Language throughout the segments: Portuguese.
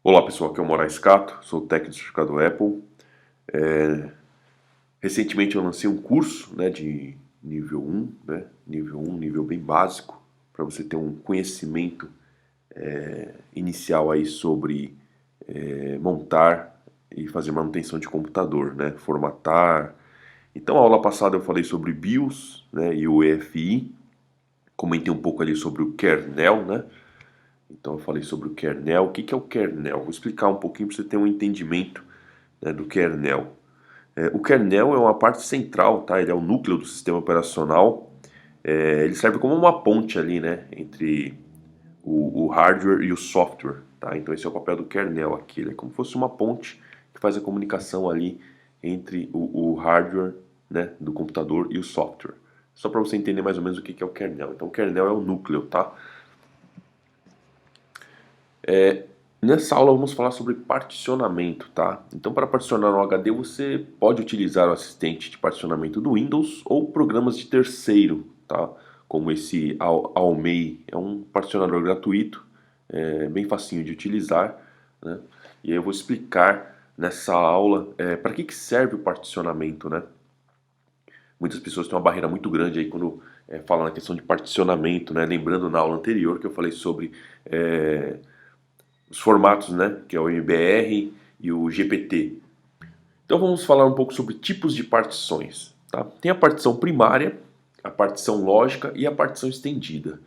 Olá pessoal, aqui é o Moraes Cato, sou técnico certificado Apple. Recentemente eu lancei um curso, né, de nível 1, né, nível bem básico, para você ter um conhecimento inicial aí sobre montar e fazer manutenção de computador, né, formatar. Então, a aula passada eu falei sobre BIOS, né, e o EFI, comentei um pouco ali sobre o kernel, né. Então eu falei sobre o kernel. O que é o kernel? Vou explicar um pouquinho para você ter um entendimento, né, do kernel. O kernel é uma parte central, tá? Ele é o núcleo do sistema operacional. Ele serve como uma ponte ali, né, entre o hardware e o software, tá? Então esse é o papel do kernel aqui. Ele é como se fosse uma ponte que faz a comunicação ali entre o hardware, né, do computador e o software. Só para você entender mais ou menos o que é o kernel. Então o kernel é o núcleo, tá? Nessa aula vamos falar sobre particionamento, tá? Então, para particionar no HD, você pode utilizar o assistente de particionamento do Windows ou programas de terceiro, tá? Como esse Almei, é um particionador gratuito, bem facinho de utilizar, né? E aí eu vou explicar nessa aula para que serve o particionamento, né? Muitas pessoas têm uma barreira muito grande aí quando falam na questão de particionamento, né? Lembrando na aula anterior que eu falei sobre os formatos, né, que é o MBR e o GPT. Então vamos falar um pouco sobre tipos de partições, tá? Tem a partição primária, a partição lógica e a partição estendida.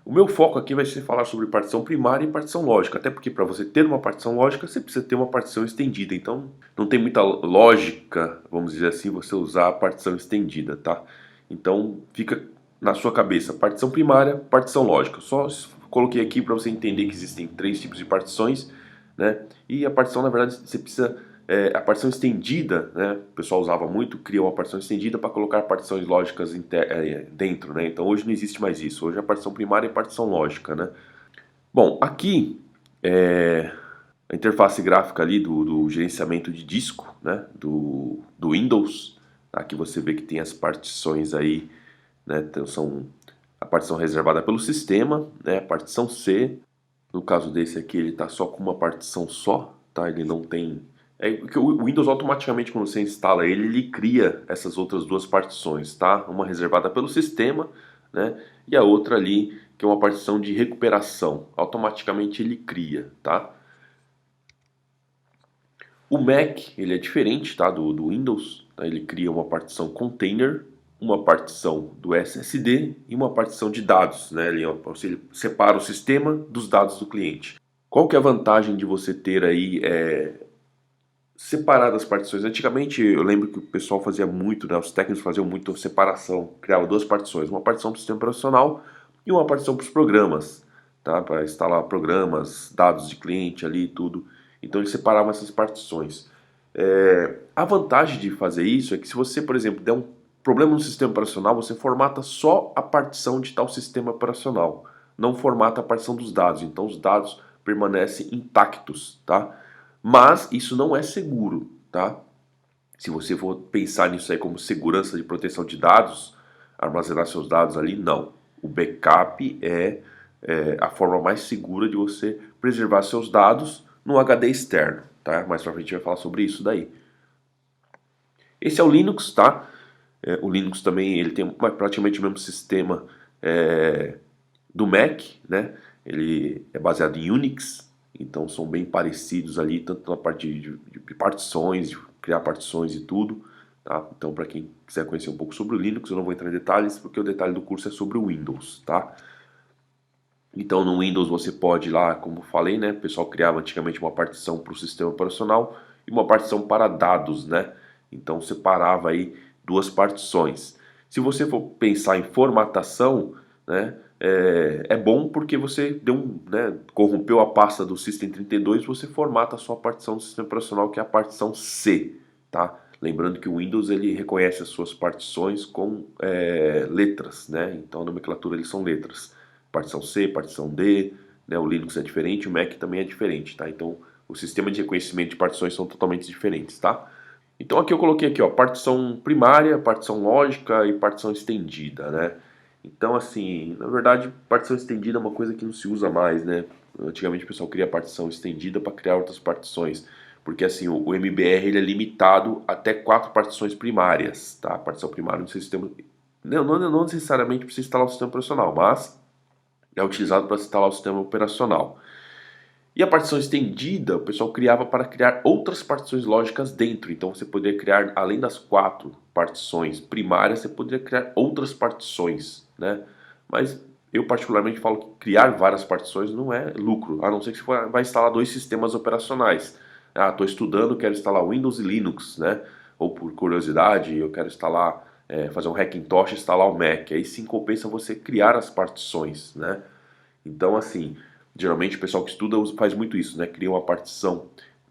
O meu foco aqui vai ser falar sobre partição primária e partição lógica, até porque para você ter uma partição lógica, você precisa ter uma partição estendida. Então não tem muita lógica, vamos dizer assim, você usar a partição estendida, tá? Então fica na sua cabeça, partição primária, partição lógica. Só coloquei aqui para você entender que existem três tipos de partições, né? E a partição, na verdade, você precisa a partição estendida, né? O pessoal usava muito, criou uma partição estendida para colocar partições lógicas dentro, né? Então hoje não existe mais isso. Hoje é a partição primária e a partição lógica, né? Bom, aqui a interface gráfica ali do gerenciamento de disco, né? Do Windows. Aqui você vê que tem as partições aí, né? Então são a partição reservada pelo sistema, né? A partição C. No caso desse aqui, ele está só com uma partição só, tá? Ele não tem... que o Windows automaticamente, quando você instala ele, ele cria essas outras duas partições, tá? Uma reservada pelo sistema, né? E a outra ali, que é uma partição de recuperação. Automaticamente ele cria, tá? O Mac, ele é diferente, tá? Do Windows, tá? Ele cria uma partição container, uma partição do SSD e uma partição de dados, né? Ele separa o sistema dos dados do cliente. Qual que é a vantagem de você ter aí separar as partições? Antigamente eu lembro que o pessoal fazia muito, né? Os técnicos faziam muito separação, criavam duas partições, uma partição para o sistema operacional e uma partição para os programas, tá? Para instalar programas, dados de cliente ali, tudo. Então eles separavam essas partições. A vantagem de fazer isso é que se você, por exemplo, der um problema no sistema operacional, você formata só a partição de tal sistema operacional, não formata a partição dos dados. Então os dados permanecem intactos, tá? Mas isso não é seguro, tá? Se você for pensar nisso aí como segurança de proteção de dados, armazenar seus dados ali, não. O backup é a forma mais segura de você preservar seus dados no HD externo, tá? Mais pra frente a gente vai falar sobre isso daí. Esse é o Linux, tá? O Linux também ele tem praticamente o mesmo sistema do Mac, né? Ele é baseado em Unix, então são bem parecidos ali, tanto na parte de partições, de criar partições e tudo, tá? Então para quem quiser conhecer um pouco sobre o Linux, eu não vou entrar em detalhes, porque o detalhe do curso é sobre o Windows, tá? Então no Windows você pode lá, como falei, né? O pessoal criava antigamente uma partição para o sistema operacional e uma partição para dados, né? Então separava aí duas partições. Se você for pensar em formatação, né? É bom porque você deu né, corrompeu a pasta do System32, você formata a sua partição do sistema operacional, que é a partição C, tá? Lembrando que o Windows ele reconhece as suas partições com letras, né? Então a nomenclatura eles são letras. Partição C, partição D, né? O Linux é diferente, o Mac também é diferente, tá? Então o sistema de reconhecimento de partições são totalmente diferentes, tá? Então aqui eu coloquei aqui, ó, partição primária, partição lógica e partição estendida, né? Então, assim, na verdade, partição estendida é uma coisa que não se usa mais, né? Antigamente o pessoal cria partição estendida para criar outras partições, porque assim, o MBR ele é limitado até 4 partições primárias, tá? A partição primária no sistema, não necessariamente precisa instalar o sistema operacional, mas é utilizado para instalar o sistema operacional. E a partição estendida, o pessoal criava para criar outras partições lógicas dentro. Então você poderia criar, além das 4 partições primárias, você poderia criar outras partições, né? Mas eu particularmente falo que criar várias partições não é lucro, a não ser que você vai instalar 2 sistemas operacionais. Ah, estou estudando, quero instalar Windows e Linux, né? Ou por curiosidade, eu quero instalar, fazer um Hackintosh e instalar o Mac. Aí sim compensa você criar as partições, né? Então, assim, geralmente o pessoal que estuda faz muito isso, né? Cria uma partição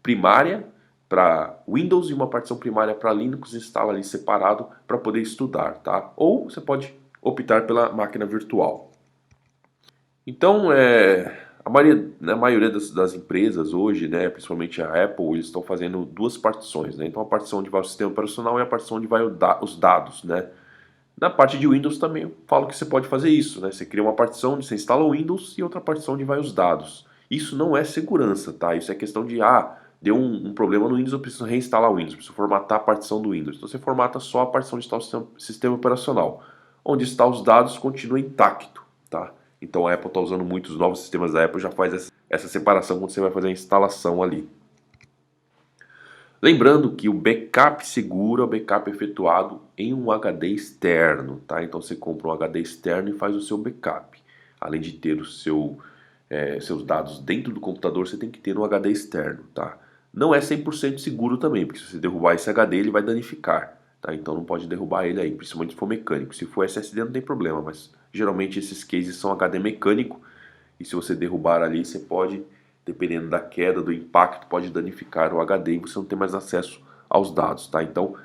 primária para Windows e uma partição primária para Linux, instala ali separado para poder estudar, tá? Ou você pode optar pela máquina virtual. Então, a maioria das empresas hoje, né, principalmente a Apple, eles estão fazendo 2 partições, né? Então, a partição onde vai o sistema operacional e a partição onde vai os dados, né? Na parte de Windows também eu falo que você pode fazer isso, né? Você cria uma partição onde você instala o Windows e outra partição onde vai os dados. Isso não é segurança, tá? Isso é questão de, deu um problema no Windows, eu preciso reinstalar o Windows, preciso formatar a partição do Windows. Então você formata só a partição onde está o sistema operacional. Onde está os dados continua intacto, tá? Então a Apple está usando muito, os novos sistemas da Apple já faz essa separação quando você vai fazer a instalação ali. Lembrando que o backup seguro é o backup efetuado em um HD externo, tá? Então você compra um HD externo e faz o seu backup. Além de ter seus dados dentro do computador, você tem que ter um HD externo, tá? Não é 100% seguro também, porque se você derrubar esse HD, ele vai danificar, tá? Então não pode derrubar ele aí, principalmente se for mecânico. Se for SSD não tem problema, mas geralmente esses cases são HD mecânico e se você derrubar ali, você pode, dependendo da queda, do impacto, pode danificar o HD e você não tem mais acesso aos dados, tá? Então,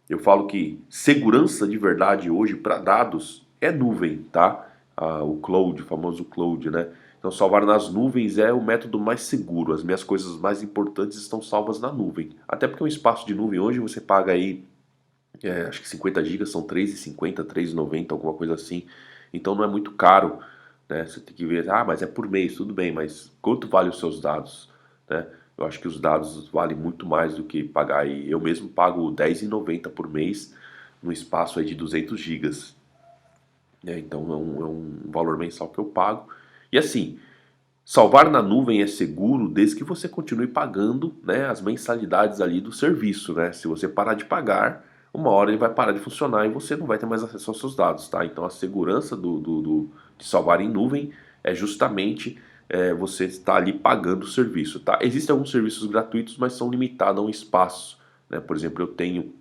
eu falo que segurança de verdade hoje para dados é nuvem, tá? O cloud, o famoso cloud, né? Então, salvar nas nuvens é o método mais seguro. As minhas coisas mais importantes estão salvas na nuvem. Até porque um espaço de nuvem hoje você paga aí, acho que 50 GB são R$3,50, R$3,90, alguma coisa assim. Então não é muito caro, né? Você tem que ver, mas é por mês, tudo bem, mas quanto vale os seus dados, né? Eu acho que os dados valem muito mais do que pagar aí. Eu mesmo pago R$10,90 por mês no espaço aí de 200 gigas. Então é um valor mensal que eu pago. E assim, salvar na nuvem é seguro desde que você continue pagando, né, as mensalidades ali do serviço, né? Se você parar de pagar, uma hora ele vai parar de funcionar e você não vai ter mais acesso aos seus dados, tá? Então a segurança de salvar em nuvem é justamente você estar ali pagando o serviço, tá? Existem alguns serviços gratuitos, mas são limitados a um espaço, né? Por exemplo, eu tenho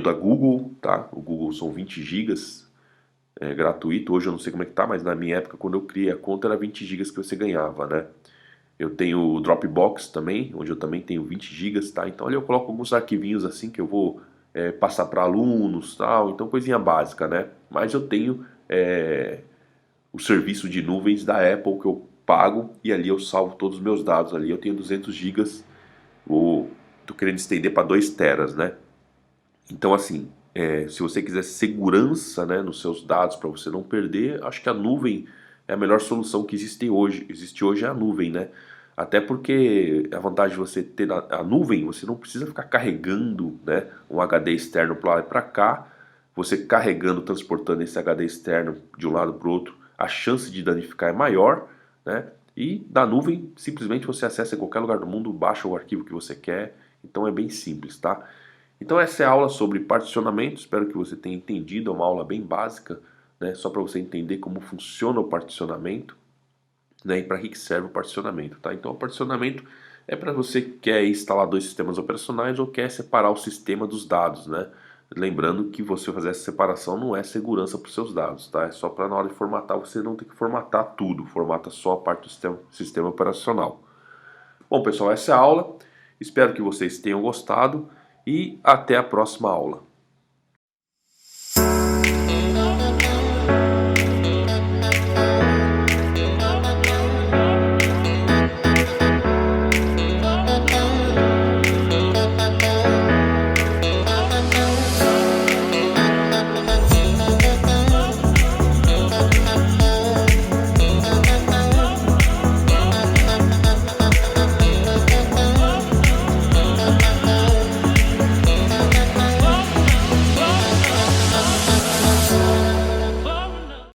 da Google, tá? O Google são 20 gigas, gratuito. Hoje eu não sei como é que tá, mas na minha época, quando eu criei a conta, era 20 gigas que você ganhava, né? Eu tenho o Dropbox também, onde eu também tenho 20 gigas, tá? Então ali eu coloco alguns arquivinhos assim que eu vou passar para alunos, tal. Então coisinha básica, né? Mas eu tenho o serviço de nuvens da Apple que eu pago e ali eu salvo todos os meus dados. Ali eu tenho 200 gigas, tô querendo estender para 2 teras, né? Então, assim, se você quiser segurança, né, nos seus dados para você não perder, acho que a nuvem é a melhor solução que existe hoje. Existe hoje é a nuvem, né? Até porque a vantagem de você ter a nuvem, você não precisa ficar carregando, né, um HD externo para lá e para cá. Você carregando, transportando esse HD externo de um lado para o outro, a chance de danificar é maior, né? E da nuvem, simplesmente você acessa em qualquer lugar do mundo, baixa o arquivo que você quer. Então é bem simples, tá? Então essa é a aula sobre particionamento, espero que você tenha entendido, é uma aula bem básica, né, só para você entender como funciona o particionamento, né, e para que serve o particionamento, tá? Então o particionamento é para você que quer instalar 2 sistemas operacionais ou quer separar o sistema dos dados, né? Lembrando que você fazer essa separação não é segurança para os seus dados, tá? É só para na hora de formatar você não ter que formatar tudo, formata só a parte do sistema operacional. Bom pessoal, essa é a aula, espero que vocês tenham gostado e até a próxima aula.